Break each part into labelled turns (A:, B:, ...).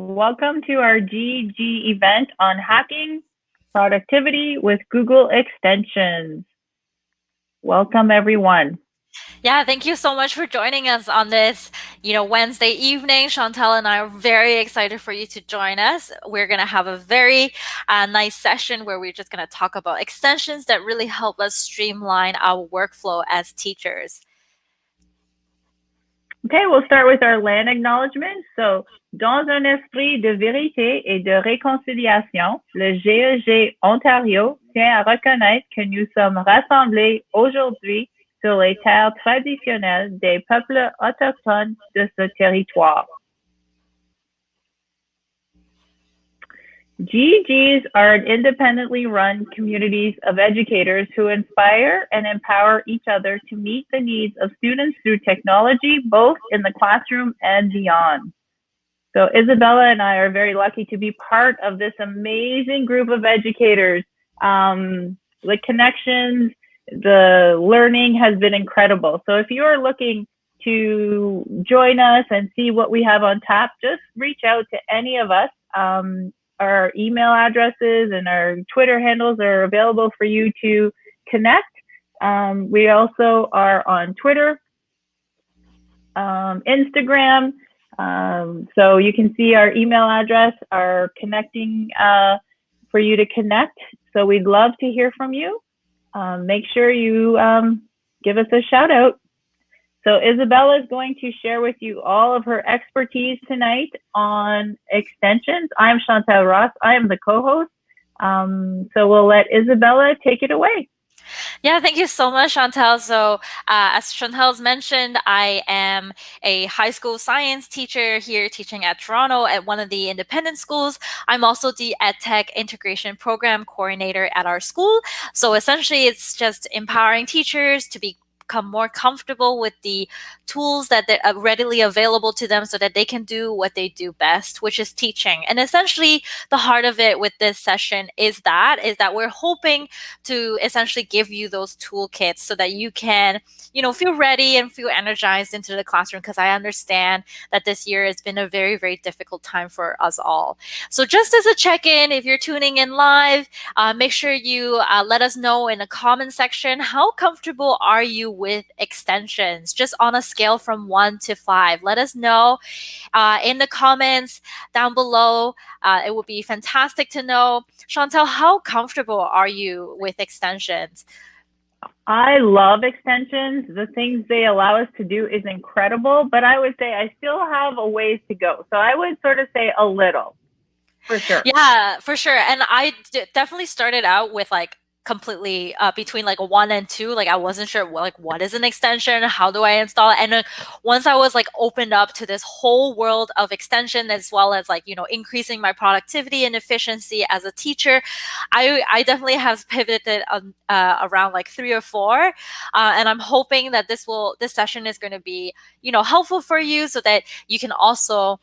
A: Welcome to our GG event on hacking productivity with Google Extensions. Welcome, everyone.
B: Yeah, thank you so much for joining us on this, Wednesday evening. Chantal and I are very excited for you to join us. We're going to have a very nice session where we're just going to talk about extensions that really help us streamline our workflow as teachers.
A: Okay, we'll start with our land acknowledgement. So, dans un esprit de vérité et de réconciliation, le GEG Ontario tient à reconnaître que nous sommes rassemblés aujourd'hui sur les terres traditionnelles des peuples autochtones de ce territoire. GEGs are independently run communities of educators who inspire and empower each other to meet the needs of students through technology, both in the classroom and beyond. So Isabella and I are very lucky to be part of this amazing group of educators. The connections, the learning has been incredible. So if you are looking to join us and see what we have on tap, just reach out to any of us. Our email addresses and our Twitter handles are available for you to connect. We also are on Twitter, Instagram. So you can see our email address, our connecting for you to connect. So we'd love to hear from you. Make sure you give us a shout out. So Isabella is going to share with you all of her expertise tonight on extensions. I'm Chantal Ross. I am the co-host. So we'll let Isabella take it away.
B: Yeah, thank you so much, Chantal. So, as Chantal's mentioned, I am a high school science teacher here teaching at Toronto at one of the independent schools. I'm also the EdTech Integration Program Coordinator at our school. So, essentially, it's just empowering teachers to become more comfortable with the tools that are readily available to them so that they can do what they do best, which is teaching. And essentially, the heart of it with this session is that we're hoping to essentially give you those toolkits so that you can, feel ready and feel energized into the classroom, because I understand that this year has been a very, very difficult time for us all. So just as a check-in, if you're tuning in live, make sure you let us know in the comment section, how comfortable are you with extensions, just on a scale from 1 to 5. Let us know in the comments down below. It would be fantastic to know. Chantal, how comfortable are you with extensions?
A: I love extensions. The things they allow us to do is incredible, but I would say I still have a ways to go. So I would sort of say a little, for sure.
B: Yeah, for sure. And I definitely started out with completely between like a 1 and 2. Like I wasn't sure what is an extension, how do I install it, and then once I was opened up to this whole world of extension, as well as increasing my productivity and efficiency as a teacher, I definitely have pivoted around 3 or 4, and I'm hoping that this session is going to be helpful for you so that you can also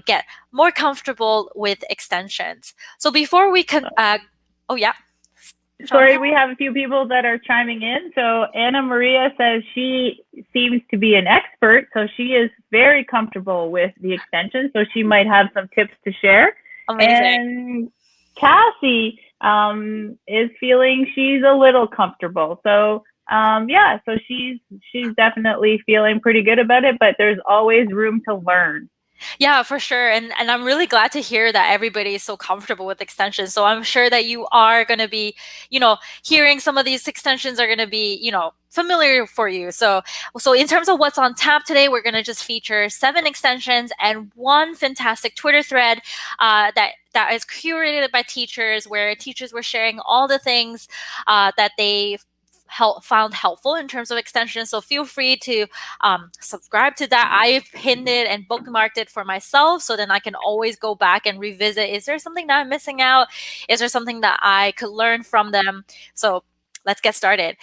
B: get more comfortable with extensions. So before we can oh yeah.
A: Sorry, we have a few people that are chiming in. So Anna Maria says she seems to be an expert, so she is very comfortable with the extension, so she might have some tips to share.
B: Amazing.
A: And Cassie is feeling she's a little comfortable. So so she's definitely feeling pretty good about it, but there's always room to learn.
B: Yeah, for sure. And I'm really glad to hear that everybody is so comfortable with extensions. So I'm sure that you are going to be, hearing some of these extensions are going to be, familiar for you. So in terms of what's on tap today, we're going to just feature 7 extensions and 1 fantastic Twitter thread that is curated by teachers, where teachers were sharing all the things that they found helpful in terms of extensions. So feel free to subscribe to that. I pinned it and bookmarked it for myself, so then I can always go back and revisit. Is there something that I'm missing out? Is there something that I could learn from them? So let's get started.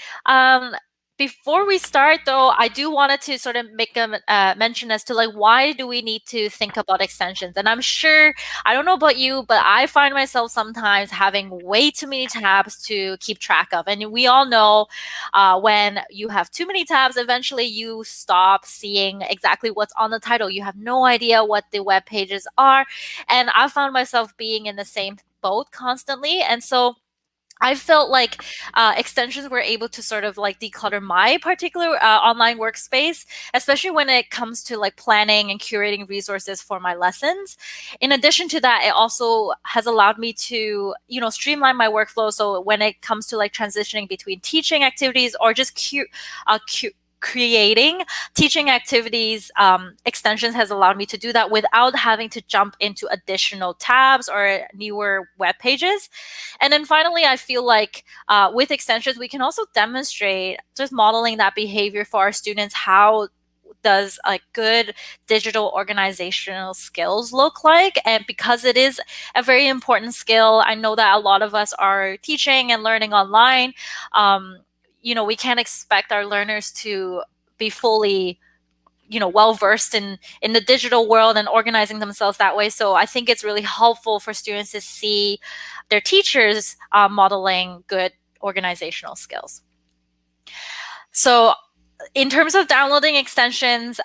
B: Before we start, though, I do wanted to sort of make a mention as to like why do we need to think about extensions? And I'm sure I don't know about you, but I find myself sometimes having way too many tabs to keep track of. And we all know when you have too many tabs, eventually you stop seeing exactly what's on the title. You have no idea what the web pages are, and I found myself being in the same boat constantly, and so I felt like extensions were able to sort of like declutter my particular online workspace, especially when it comes to like planning and curating resources for my lessons. In addition to that, it also has allowed me to, streamline my workflow. So when it comes to like transitioning between teaching activities or just creating teaching activities, extensions has allowed me to do that without having to jump into additional tabs or newer web pages. And then finally, I feel like with extensions, we can also demonstrate just modeling that behavior for our students. How does like good digital organizational skills look like? And because it is a very important skill, I know that a lot of us are teaching and learning online. We can't expect our learners to be fully well versed in the digital world and organizing themselves that way. So I think it's really helpful for students to see their teachers modeling good organizational skills. So in terms of downloading extensions,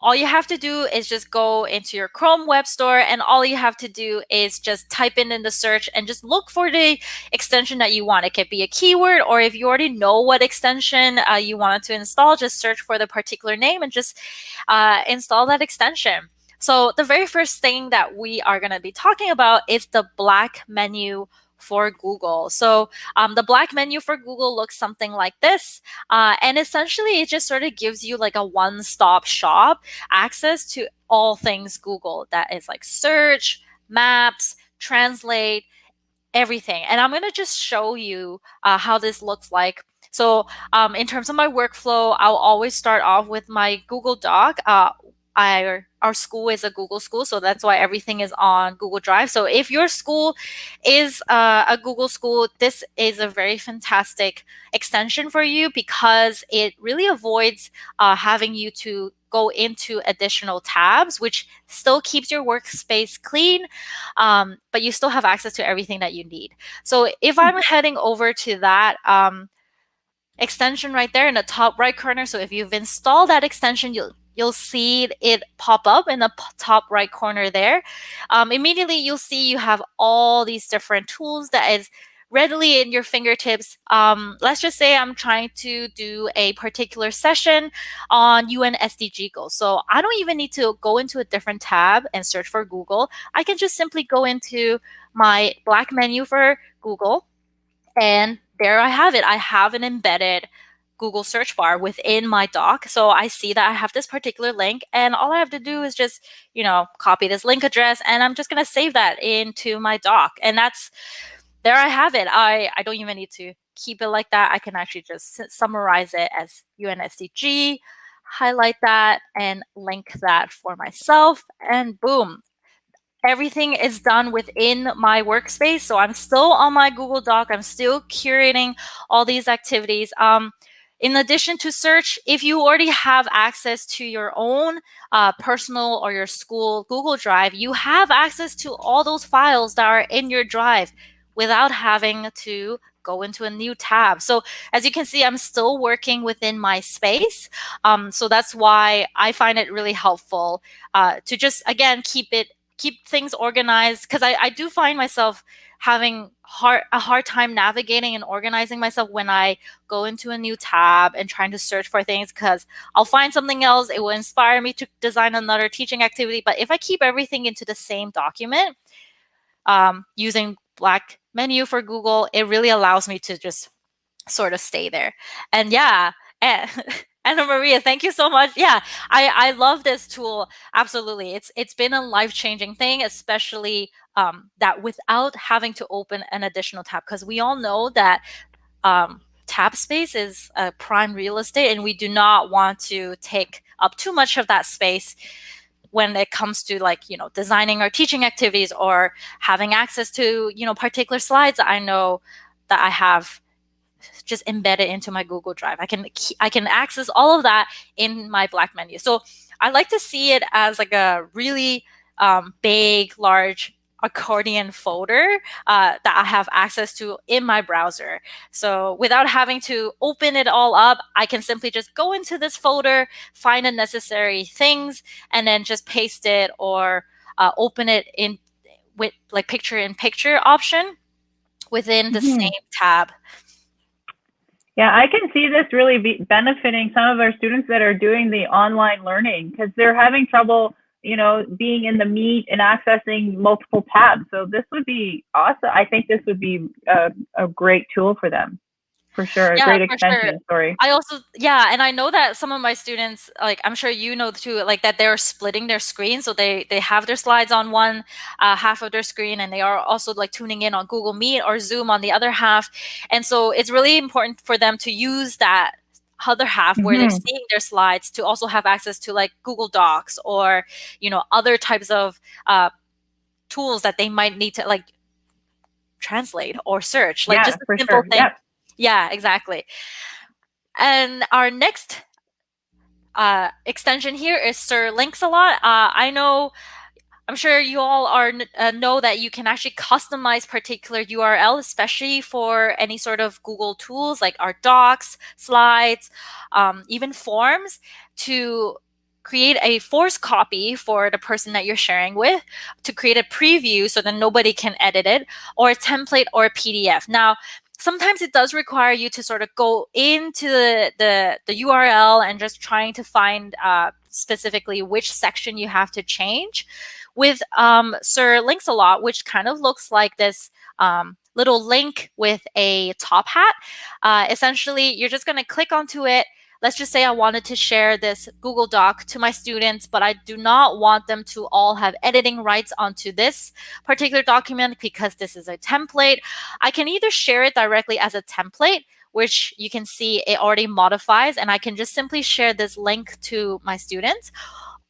B: all you have to do is just go into your Chrome web store, and all you have to do is just type in the search and just look for the extension that you want. It could be a keyword, or if you already know what extension you wanted to install, just search for the particular name and just install that extension. So the very first thing that we are going to be talking about is the black menu for Google. So the black menu for Google looks something like this. And essentially, it just sort of gives you like a one-stop shop access to all things Google. That is like search, maps, translate, everything. And I'm going to just show you how this looks like. So in terms of my workflow, I'll always start off with my Google Doc. Our school is a Google school, so that's why everything is on Google Drive. So if your school is a Google school, this is a very fantastic extension for you because it really avoids having you to go into additional tabs, which still keeps your workspace clean, but you still have access to everything that you need. So if I'm heading over to that extension right there in the top right corner. So if you've installed that extension, you'll see it pop up in the top right corner there. Immediately, you'll see you have all these different tools that is readily in your fingertips. Let's just say I'm trying to do a particular session on UN SDG goals. So I don't even need to go into a different tab and search for Google. I can just simply go into my black menu for Google, and there I have it. I have an embedded Google search bar within my doc. So I see that I have this particular link, and all I have to do is just, copy this link address, and I'm just going to save that into my doc. And there I have it. I don't even need to keep it like that. I can actually just summarize it as UNSDG, highlight that, and link that for myself, and boom, everything is done within my workspace. So I'm still on my Google Doc. I'm still curating all these activities. In addition to search, if you already have access to your own personal or your school Google Drive, you have access to all those files that are in your drive without having to go into a new tab. So as you can see, I'm still working within my space. So that's why I find it really helpful to just, again, keep things organized, because I do find myself having a hard time navigating and organizing myself when I go into a new tab and trying to search for things, because I'll find something else. It will inspire me to design another teaching activity. But if I keep everything into the same document, using black menu for Google, it really allows me to just sort of stay there. And yeah, and Anna Maria, thank you so much. Yeah, I love this tool. Absolutely. It's been a life-changing thing, especially that without having to open an additional tab, because we all know that tab space is prime real estate, and we do not want to take up too much of that space when it comes to designing our teaching activities or having access to particular slides. I know that I have just embed it into my Google Drive. I can access all of that in my Black menu. So I like to see it as like a really big, large accordion folder that I have access to in my browser. So without having to open it all up, I can simply just go into this folder, find the necessary things, and then just paste it or open it in with like picture in picture option within the
A: Mm-hmm.
B: same tab.
A: Yeah, I can see this really benefiting some of our students that are doing the online learning because they're having trouble, being in the Meet and accessing multiple tabs. So this would be awesome. I think this would be a great tool for them, for sure. A
B: Yeah,
A: great
B: for sure.
A: extension. Sorry.
B: I also, yeah, and I know that some of my students, like I'm sure you know too, like that they're splitting their screen, so they have their slides on one half of their screen, and they are also like tuning in on Google Meet or Zoom on the other half, and so it's really important for them to use that other half where they're
A: Mm-hmm.
B: seeing their slides to also have access to like Google Docs or other types of tools that they might need to like translate or search, like
A: Yeah,
B: just a
A: for
B: simple
A: sure.
B: thing.
A: Yep.
B: Yeah, exactly. And our next extension here is Sir Links a lot. I know I'm sure you all know that you can actually customize particular URL, especially for any sort of Google tools like our docs, slides, even forms, to create a forced copy for the person that you're sharing with, to create a preview so that nobody can edit it, or a template or a PDF. Now, sometimes it does require you to sort of go into the URL and just trying to find specifically which section you have to change. With Sir Links a lot, which kind of looks like this little link with a top hat. Essentially, you're just going to click onto it. Let's just say I wanted to share this Google Doc to my students, but I do not want them to all have editing rights onto this particular document because this is a template. I can either share it directly as a template, which you can see it already modifies, and I can just simply share this link to my students,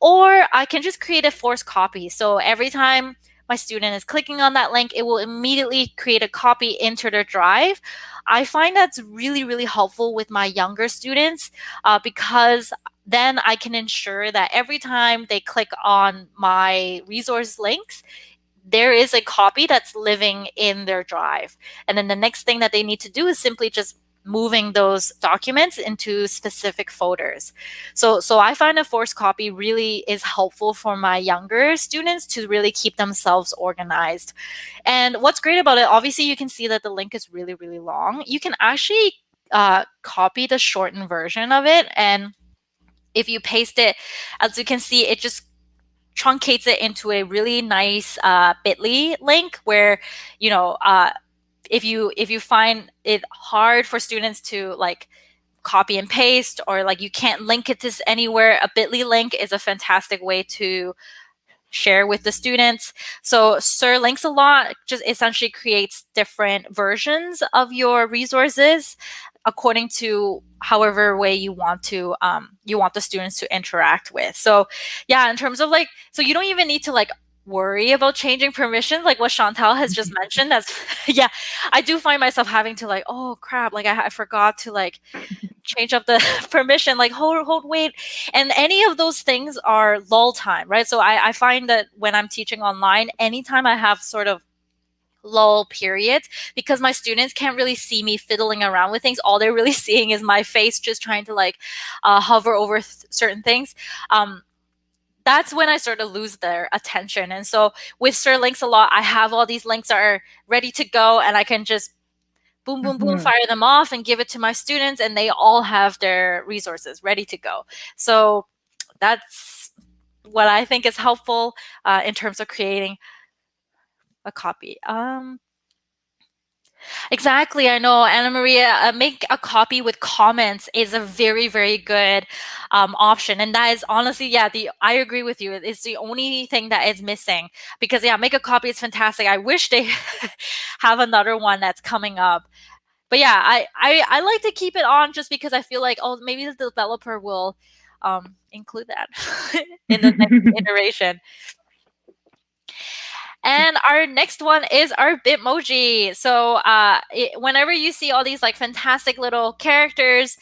B: or I can just create a forced copy. So every time my student is clicking on that link, it will immediately create a copy into their drive. I find that's really, really helpful with my younger students because then I can ensure that every time they click on my resource links, there is a copy that's living in their drive. And then the next thing that they need to do is simply just moving those documents into specific folders. So I find a forced copy really is helpful for my younger students to really keep themselves organized. And what's great about it, obviously you can see that the link is really, really long. You can actually copy the shortened version of it. And if you paste it, as you can see, it just truncates it into a really nice bit.ly link where, if you find it hard for students to like copy and paste, or like you can't link it to anywhere, a bit.ly link is a fantastic way to share with the students. So Sir Links a lot just essentially creates different versions of your resources according to however way you want the students to interact with. So yeah, in terms of like, so you don't even need to like worry about changing permissions like what Chantal has just mentioned. That's yeah, I do find myself having to like, oh crap, like I forgot to like change up the permission, like hold wait, and any of those things are lull time, right? So I find that when I'm teaching online, anytime I have sort of lull periods, because my students can't really see me fiddling around with things, all they're really seeing is my face just trying to like hover over certain things. That's when I sort of lose their attention. And so with Sir Links a lot, I have all these links that are ready to go, and I can just boom, boom, boom,
A: Mm-hmm.
B: fire them off and give it to my students, and they all have their resources ready to go. So that's what I think is helpful in terms of creating a copy. Exactly, I know, Anna Maria. Make a copy with comments is a very, very good option, and that is honestly, yeah, I agree with you. It's the only thing that is missing because yeah, make a copy is fantastic. I wish they have another one that's coming up. But yeah, I like to keep it on just because I feel like, oh, maybe the developer will include that in the next iteration. And our next one is our Bitmoji. So whenever you see all these like fantastic little characters,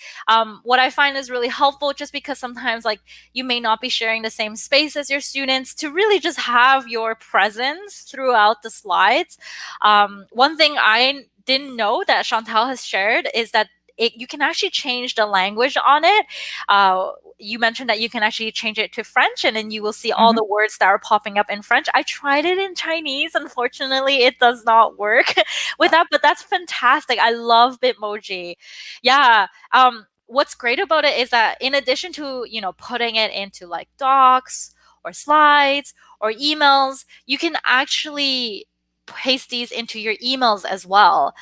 B: what I find is really helpful, just because sometimes like you may not be sharing the same space as your students, to really just have your presence throughout the slides. One thing I didn't know that Chantal has shared is that you can actually change the language on it. You mentioned that you can actually change it to French, and then you will see all
A: Mhm.
B: the words that are popping up in French. I tried it in Chinese. Unfortunately, it does not work with that, but that's fantastic. I love Bitmoji. Yeah. What's great about it is that in addition to, putting it into like docs or slides or emails, you can actually paste these into your emails as well.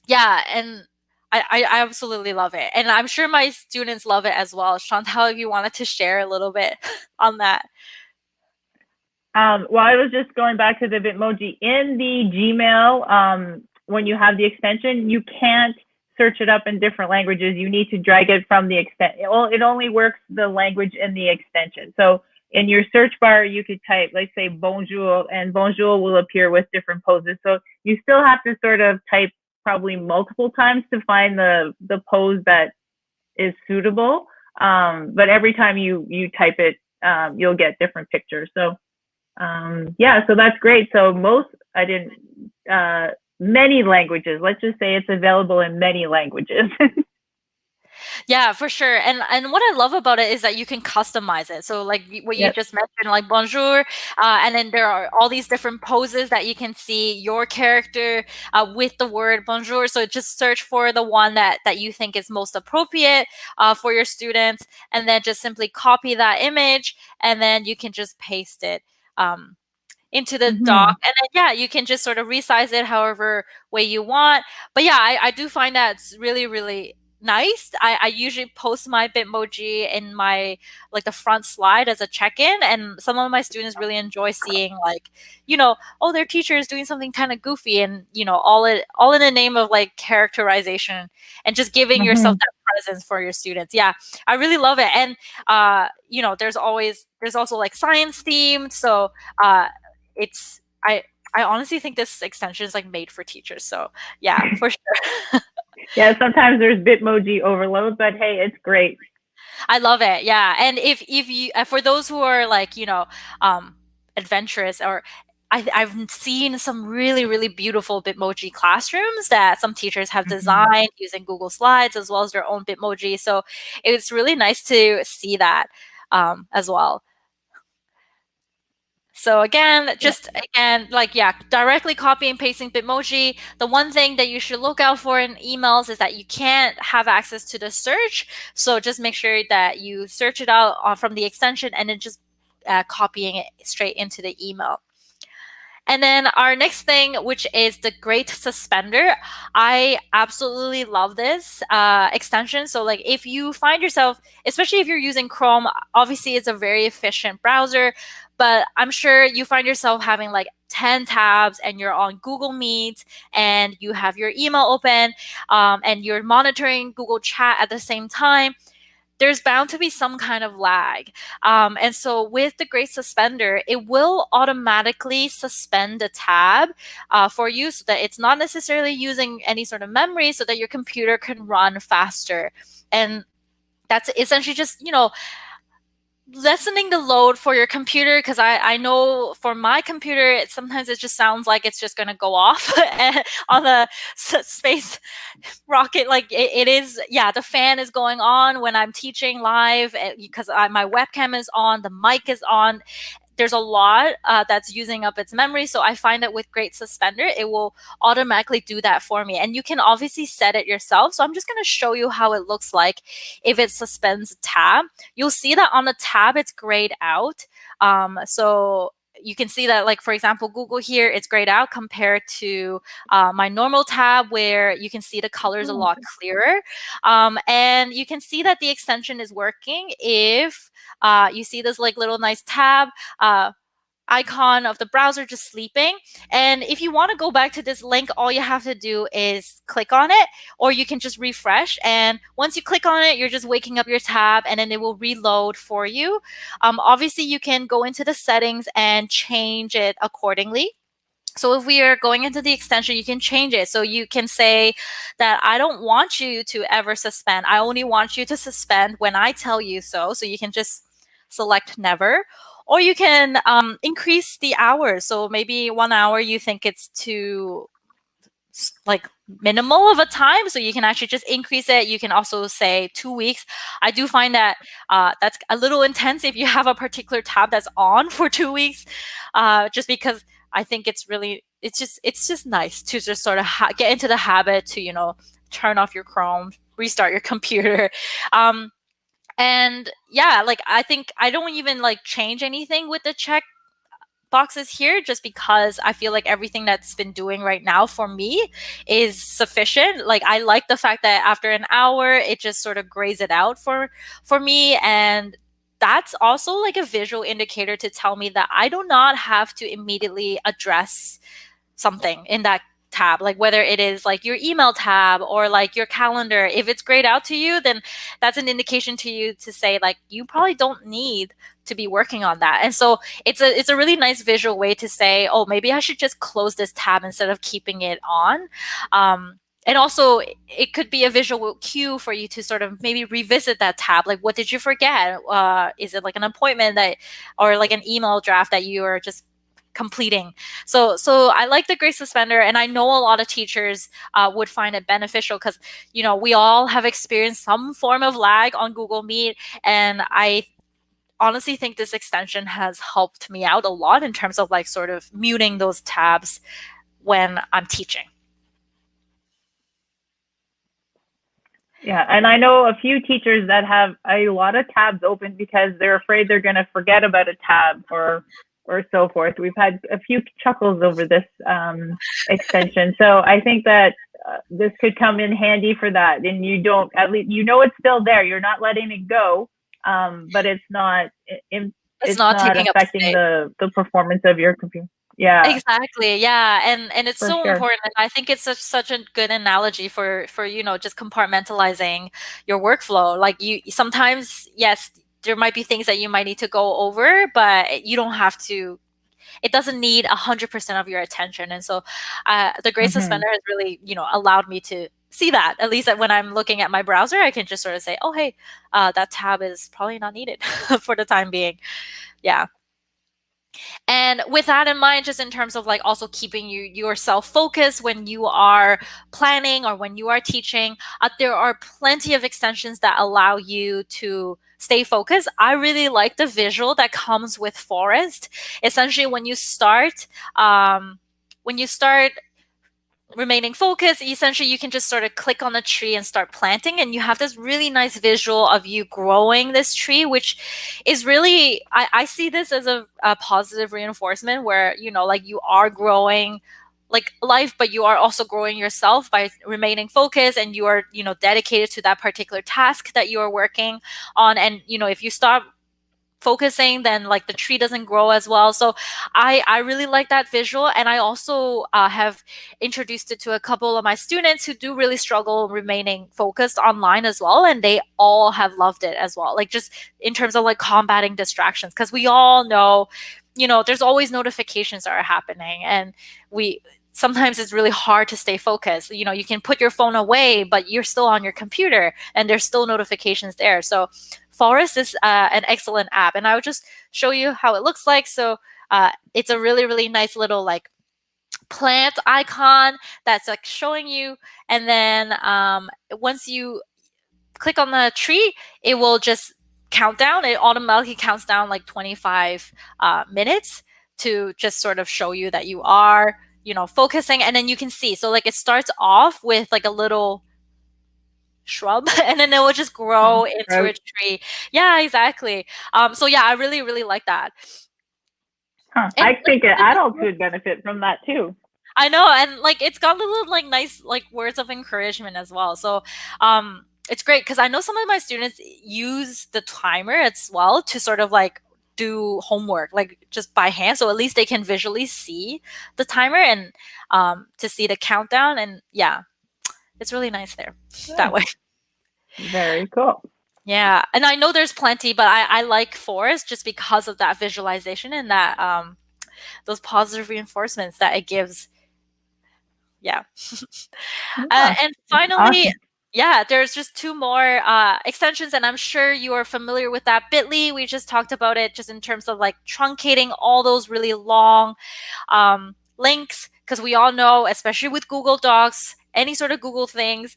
B: Yeah, and I absolutely love it. And I'm sure my students love it as well. Chantal, if you wanted to share a little bit on that.
A: Well, I was just going back to the Bitmoji in the Gmail. When you have the extension, you can't search it up in different languages. You need to drag it from the extension. It only works the language in the extension. So in your search bar, you could type, let's say, bonjour, and bonjour will appear with different poses. So you still have to sort of type probably multiple times to find the pose that is suitable. But every time you type it, you'll get different pictures. So yeah, so that's great. So I didn't, many languages. Let's just say it's available in many languages.
B: Yeah, for sure. And what I love about it is that you can customize it. So like what you
A: Yep.
B: just mentioned, like bonjour, and then there are all these different poses that you can see your character with the word bonjour. So just search for the one that you think is most appropriate for your students, and then just simply copy that image, and then you can just paste it. Into the dock,
A: Mm-hmm.
B: and then yeah, you can just sort of resize it however way you want. But yeah, I do find that it's really really nice. I usually post my Bitmoji in my like the front slide as a check-in, and some of my students really enjoy seeing like, oh, their teacher is doing something kind of goofy, and all in the name of like characterization and just giving yourself
A: Mm-hmm.
B: that presence for your students. Yeah, I really love it. And there's also like science themed, so uh it's I honestly think this extension is like made for teachers. So yeah, for sure.
A: Yeah, sometimes there's Bitmoji overload, but hey, it's great.
B: I love it. Yeah. And if you for those who are like, um adventurous, or I've seen some really, really beautiful Bitmoji classrooms that some teachers have
A: Mm-hmm.
B: designed using Google Slides as well as their own Bitmoji. So it's really nice to see that as well. So again,
A: Yeah.
B: just again, like yeah, directly copy and pasting Bitmoji. The one thing that you should look out for in emails is that you can't have access to the search. So just make sure that you search it out from the extension, and then just copying it straight into the email. And then our next thing, which is the Great Suspender. I absolutely love this extension. So, like, if you find yourself, especially if you're using Chrome, obviously it's a very efficient browser, but I'm sure you find yourself having like 10 tabs, and you're on Google Meet, and you have your email open, and you're monitoring Google Chat at the same time. There's bound to be some kind of lag. And so with the Great Suspender, it will automatically suspend the tab for you, so that it's not necessarily using any sort of memory, so that your computer can run faster. And that's essentially just, lessening the load for your computer, because I know for my computer sometimes it just sounds like it's just going to go off on the space rocket. Like it is, yeah, the fan is going on when I'm teaching live, because my webcam is on, the mic is on. There's a lot that's using up its memory. So I find that with Great Suspender, it will automatically do that for me. And you can obviously set it yourself. So I'm just going to show you how it looks like if it suspends a tab. You'll see that on the tab, it's grayed out. So you can see that, like, for example, Google here, it's grayed out compared to my normal tab, where you can see the colors a
A: Oh,
B: lot clearer. And you can see that the extension is working if you see this like little nice tab. icon of the browser just sleeping. And if you want to go back to this link, all you have to do is click on it, or you can just refresh. And once you click on it, you're just waking up your tab, and then it will reload for you. Obviously, you can go into the settings and change it accordingly. So if we are going into the extension, you can change it. So you can say that I don't want you to ever suspend. I only want you to suspend when I tell you so. So you can just select never. Or you can increase the hours. So maybe 1 hour you think it's too like minimal of a time, so you can actually just increase it. You can also say 2 weeks. I do find that that's a little intense if you have a particular tab that's on for 2 weeks, just because I think it's just nice to just sort of get into the habit to turn off your Chrome, restart your computer. And yeah, like I think I don't even like change anything with the check boxes here, just because I feel like everything that's been doing right now for me is sufficient. Like I like the fact that after an hour it just sort of grays it out for me, and that's also like a visual indicator to tell me that I do not have to immediately address something in that tab, like whether it is like your email tab or like your calendar. If it's grayed out to you, then that's an indication to you to say like you probably don't need to be working on that. And so it's a really nice visual way to say, oh, maybe I should just close this tab instead of keeping it on. And also it could be a visual cue for you to sort of maybe revisit that tab. Like, what did you forget? Is it like an appointment that, or like an email draft that you are just completing? So I like the Gray Suspender, and I know a lot of teachers would find it beneficial because we all have experienced some form of lag on Google Meet, and I honestly think this extension has helped me out a lot in terms of like sort of muting those tabs when I'm teaching.
A: Yeah, and I know a few teachers that have a lot of tabs open because they're afraid they're going to forget about a tab or so forth. We've had a few chuckles over this extension, so I think that this could come in handy for that. And you don't, at least it's still there. You're not letting it go, but it's not
B: It's not taking up
A: affecting
B: space.
A: the performance of your computer. Yeah,
B: Exactly. Yeah. And it's
A: for
B: so
A: sure.
B: important. And I think it's such a good analogy for just compartmentalizing your workflow. Like you sometimes, yes, there might be things that you might need to go over, but you don't have to. It doesn't need 100% of your attention. And so the Gray
A: Mm-hmm.
B: Suspender has really, allowed me to see that. At least when I'm looking at my browser, I can just sort of say, oh, hey, that tab is probably not needed for the time being. Yeah. And with that in mind, just in terms of like also keeping yourself focused when you are planning or when you are teaching, there are plenty of extensions that allow you to stay focused. I really like the visual that comes with Forest. Essentially, when you start remaining focused, essentially you can just sort of click on the tree and start planting, and you have this really nice visual of you growing this tree, which is really, I see this as a positive reinforcement where like you are growing like life, but you are also growing yourself by remaining focused, and you are dedicated to that particular task that you are working on. And if you stop focusing, then like the tree doesn't grow as well. So I really like that visual, and I also have introduced it to a couple of my students who do really struggle remaining focused online as well, and they all have loved it as well, like just in terms of like combating distractions, because we all know there's always notifications that are happening, and we sometimes it's really hard to stay focused. You can put your phone away, but you're still on your computer and there's still notifications there. So Forest is an excellent app, and I would just show you how it looks like. So it's a really, really nice little like plant icon that's like showing you, and then once you click on the tree, it will just count down. It automatically counts down like 25 minutes to just sort of show you that you are focusing. And then you can see, so like it starts off with like a little shrub and then it will just grow into a tree. Yeah, exactly. So yeah, I really, really like that.
A: Huh.
B: And
A: I
B: like
A: think adults would benefit from that too.
B: I know, and like it's got little like nice like words of encouragement as well. So it's great because I know some of my students use the timer as well to sort of like do homework like just by hand, so at least they can visually see the timer and to see the countdown. And yeah, it's really nice there that
A: Yeah,
B: way.
A: very cool.
B: Yeah, and I know there's plenty, but I like Forest just because of that visualization and that those positive reinforcements that it gives. Yeah.
A: Yeah,
B: And finally,
A: awesome.
B: yeah, there's just two more extensions, and I'm sure you are familiar with that. Bitly, we just talked about it just in terms of like truncating all those really long links, because we all know, especially with Google Docs, any sort of Google things,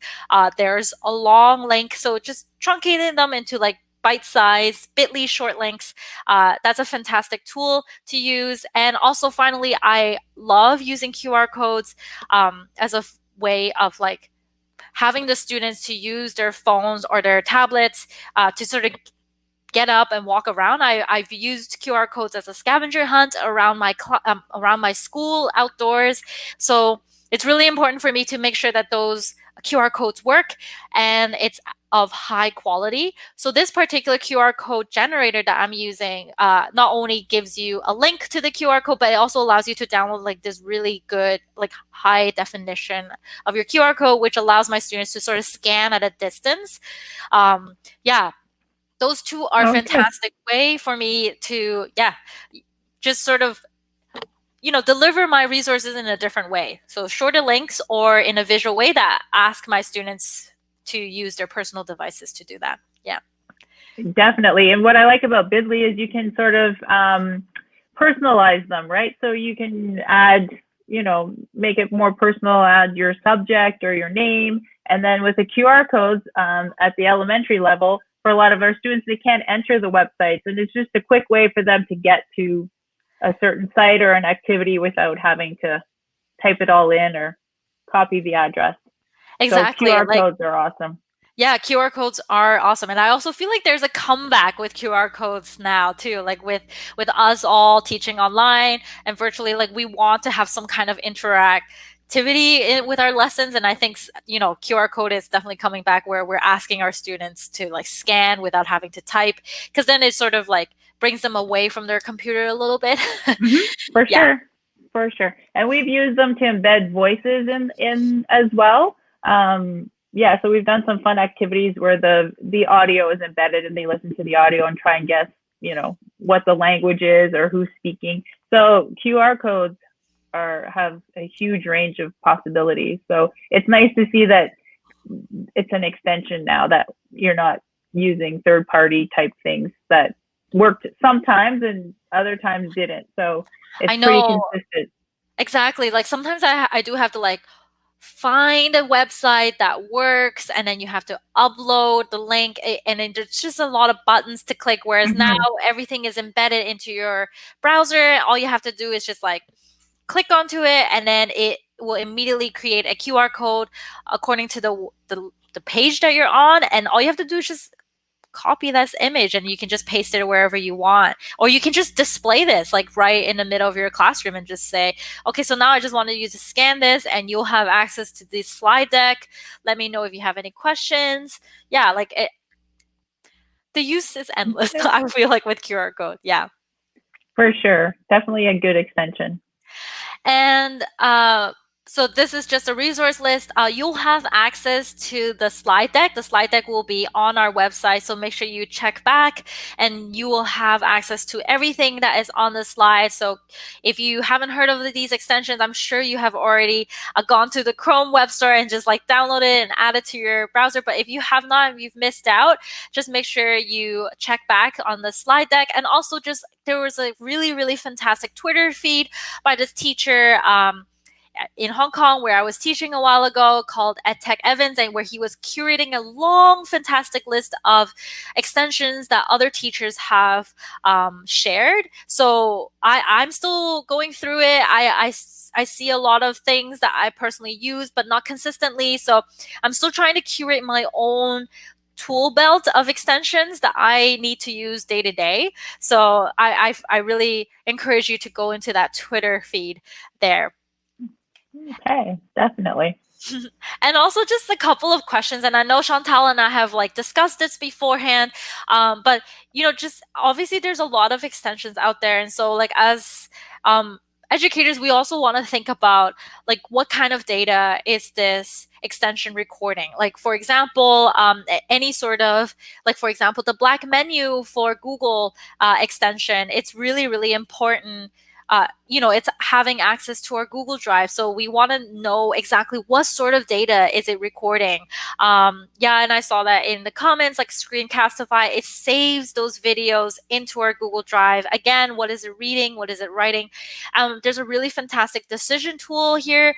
B: there's a long link. So just truncating them into like bite-sized Bitly short links. That's a fantastic tool to use. And also, finally, I love using QR codes as a way of like having the students to use their phones or their tablets to sort of get up and walk around. I've used QR codes as a scavenger hunt around around my school outdoors. So it's really important for me to make sure that those QR codes work and it's of high quality. So this particular QR code generator that I'm using not only gives you a link to the QR code, but it also allows you to download like this really good, like high definition of your QR code, which allows my students to sort of scan at a distance. Yeah, those two are
A: Okay.
B: fantastic way for me to, yeah, just sort of, deliver my resources in a different way. So shorter links or in a visual way that ask my students to use their personal devices to do that. Yeah.
A: Definitely. And what I like about Bitly is you can sort of personalize them, right? So you can add, make it more personal, add your subject or your name. And then with the QR codes at the elementary level, for a lot of our students, they can't enter the websites. And it's just a quick way for them to get to a certain site or an activity without having to type it all in or copy the address. So
B: Exactly.
A: QR
B: Like,
A: codes are awesome.
B: yeah, QR codes are awesome. And I also feel like there's a comeback with QR codes now too. Like with us all teaching online and virtually, like we want to have some kind of interactivity with our lessons. And I think, QR code is definitely coming back where we're asking our students to like scan without having to type, because then it sort of like brings them away from their computer a little bit.
A: Mm-hmm. For
B: Yeah.
A: sure, for sure. And we've used them to embed voices in as well. Yeah, so we've done some fun activities where the audio is embedded and they listen to the audio and try and guess, what the language is or who's speaking. So QR codes have a huge range of possibilities. So it's nice to see that it's an extension now, that you're not using third party type things that worked sometimes and other times didn't. So it's
B: I
A: pretty
B: know.
A: consistent.
B: Exactly. Like sometimes I do have to like find a website that works, and then you have to upload the link, and then there's just a lot of buttons to click, whereas now
A: Mm-hmm.
B: everything is embedded into your browser. All you have to do is just like click onto it, and then it will immediately create a QR code according to the page that you're on, and all you have to do is just copy this image and you can just paste it wherever you want, or you can just display this like right in the middle of your classroom and just say, okay, so now I just wanted you to scan this and you'll have access to this slide deck. Let me know if you have any questions. Yeah, like the use is endless. I feel like with QR code. Yeah.
A: For sure. Definitely a good extension.
B: And so this is just a resource list. You'll have access to the slide deck. The slide deck will be on our website, so make sure you check back and you will have access to everything that is on the slide. So if you haven't heard of these extensions, I'm sure you have already gone to the Chrome web store and just like download it and add it to your browser. But if you have not, if you've missed out, just make sure you check back on the slide deck. And also just there was a really, really fantastic Twitter feed by this teacher in Hong Kong where I was teaching a while ago called EdTech Evans, and where he was curating a long, fantastic list of extensions that other teachers have shared. So I'm still going through it. I see a lot of things that I personally use, but not consistently. So I'm still trying to curate my own tool belt of extensions that I need to use day to day. So I really encourage you to go into that Twitter feed there.
A: Okay, definitely.
B: And also just a couple of questions, and I know Chantal and I have like discussed this beforehand, but just obviously there's a lot of extensions out there, and so like as um, educators, we also want to think about like what kind of data is this extension recording. Like for example, any sort of like for example the black menu for Google extension, it's really really important. It's having access to our Google Drive. So we want to know exactly what sort of data is it recording. Yeah, and I saw that in the comments, like Screencastify, it saves those videos into our Google Drive. Again, what is it reading? What is it writing? There's a really fantastic decision tool here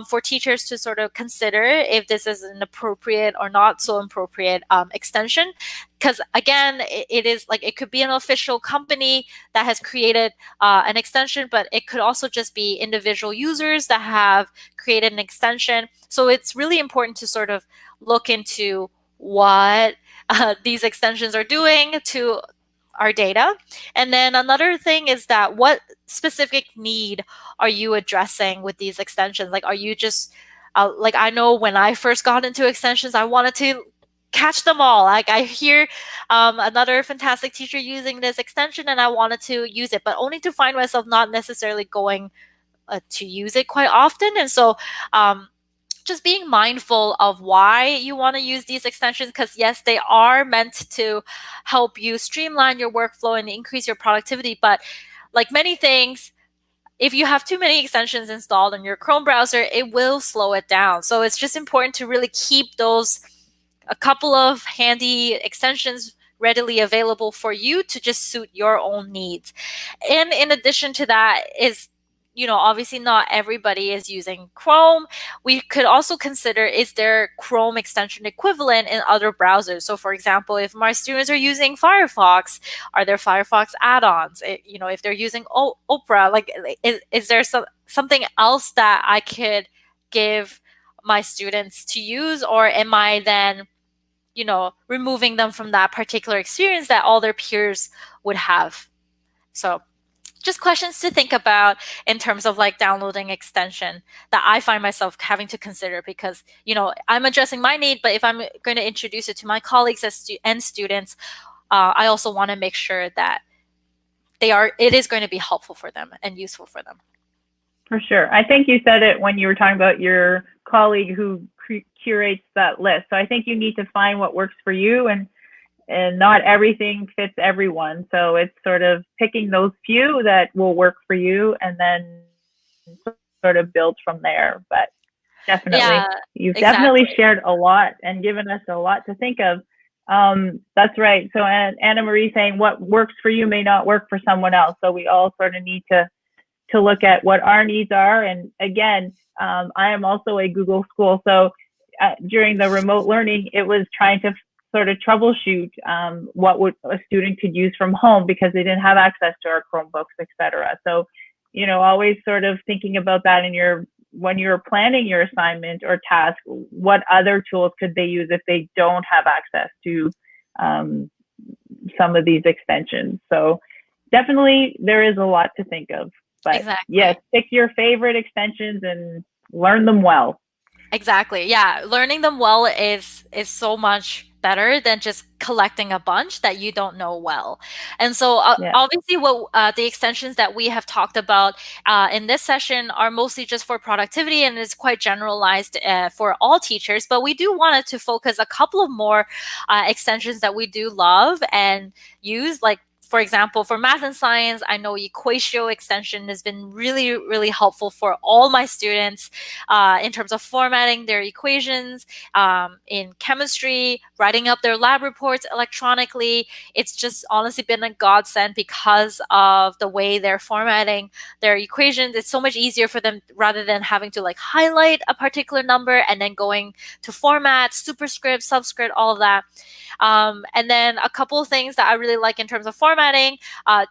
B: for teachers to sort of consider if this is an appropriate or not so appropriate extension. Because again, it is like it could be an official company that has created an extension, but it could also just be individual users that have created an extension. So it's really important to sort of look into what these extensions are doing to our data. And then another thing is that what specific need are you addressing with these extensions? Like, are you just like I know when I first got into extensions, I wanted to catch them all. Like I hear another fantastic teacher using this extension and I wanted to use it, but only to find myself not necessarily going to use it quite often. And so just being mindful of why you want to use these extensions, because yes, they are meant to help you streamline your workflow and increase your productivity. But like many things, if you have too many extensions installed on your Chrome browser, it will slow it down. So it's just important to really keep those a couple of handy extensions readily available for you to just suit your own needs. And in addition to that is obviously not everybody is using Chrome. We could also consider, is there Chrome extension equivalent in other browsers? So for example, if my students are using Firefox, are there Firefox add-ons? If they're using Opera, like is there something else that I could give my students to use, or am I then removing them from that particular experience that all their peers would have? So just questions to think about in terms of like downloading extension that I find myself having to consider, because I'm addressing my need, but if I'm going to introduce it to my colleagues and students, I also want to make sure that it is going to be helpful for them and useful for them.
A: For sure. I think you said it when you were talking about your colleague who curates that list. So I think you need to find what works for you, and not everything fits everyone. So it's sort of picking those few that will work for you and then sort of build from there. But definitely,
B: Yeah,
A: you've
B: exactly.
A: definitely shared a lot and given us a lot to think of. That's right. So Anna Marie saying what works for you may not work for someone else. So we all sort of need to look at what our needs are. And again, I am also a Google school. So during the remote learning, it was trying to sort of troubleshoot what a student could use from home because they didn't have access to our Chromebooks, et cetera. So, always sort of thinking about that when you're planning your assignment or task, what other tools could they use if they don't have access to some of these extensions? So definitely there is a lot to think of. But
B: exactly.
A: Yes, pick your favorite extensions and learn them well.
B: Exactly. Yeah. Learning them well is so much better than just collecting a bunch that you don't know well. And so obviously what the extensions that we have talked about in this session are mostly just for productivity and is quite generalized for all teachers, but we do want to focus a couple of more extensions that we do love and use, like for example, for math and science, I know Equatio extension has been really, really helpful for all my students in terms of formatting their equations, in chemistry, writing up their lab reports electronically. It's just honestly been a godsend because of the way they're formatting their equations. It's so much easier for them rather than having to like highlight a particular number and then going to format, superscript, subscript, all of that. And then a couple of things that I really like in terms of formatting,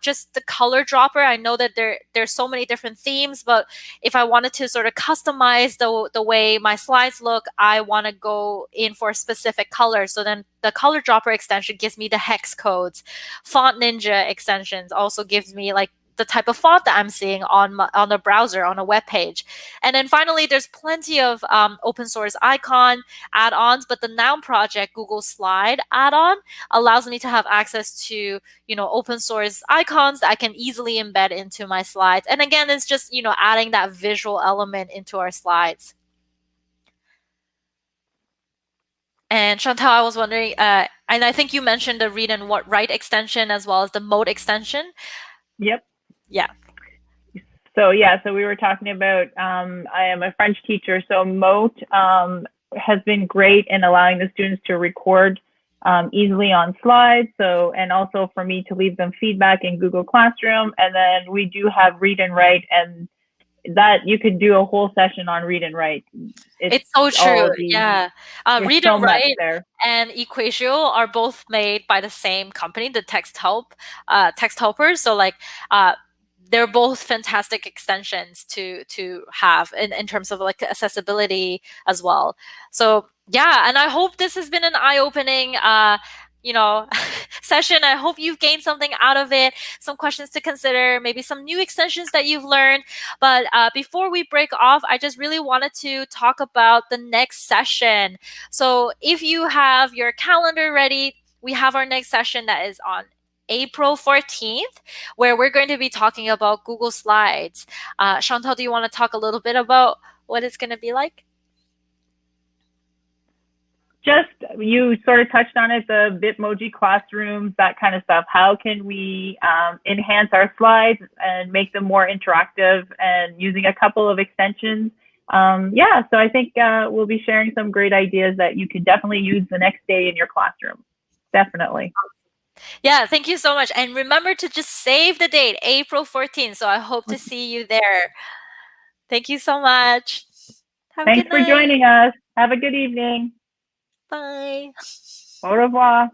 B: just the color dropper. I know that there's so many different themes, but if I wanted to sort of customize the way my slides look, I want to go in for a specific color. So then the color dropper extension gives me the hex codes. Font Ninja extensions also gives me like the type of font that I'm seeing on the browser, on a web page. And then finally, there's plenty of open source icon add-ons, but the Noun project Google Slide add-on allows me to have access to, open source icons that I can easily embed into my slides. And again, it's just, adding that visual element into our slides. And Chantal, I was wondering, and I think you mentioned the read and write extension as well as the mode extension.
A: Yep.
B: Yeah.
A: So we were talking about, I am a French teacher, so Mote has been great in allowing the students to record easily on slides. So, and also for me to leave them feedback in Google Classroom. And then we do have read and write, and that you could do a whole session on read and write.
B: It's so true. Yeah. Read
A: so
B: and write
A: there.
B: and Equatio are both made by the same company, the text helpers. So like they're both fantastic extensions to have in terms of like accessibility as well. So yeah, and I hope this has been an eye-opening session. I hope you've gained something out of it, some questions to consider, maybe some new extensions that you've learned. But before we break off, I just really wanted to talk about the next session. So if you have your calendar ready, we have our next session that is on April 14th, where we're going to be talking about Google Slides. Chantal, do you want to talk a little bit about what it's going to be like?
A: Just, you sort of touched on it, the Bitmoji classrooms, that kind of stuff. How can we enhance our slides and make them more interactive, and using a couple of extensions? So I think we'll be sharing some great ideas that you could definitely use the next day in your classroom. Definitely.
B: Yeah, thank you so much. And remember to just save the date, April 14th. So I hope to see you there. Thank you so much.
A: Thanks for joining us. Have a good evening.
B: Bye.
A: Au revoir.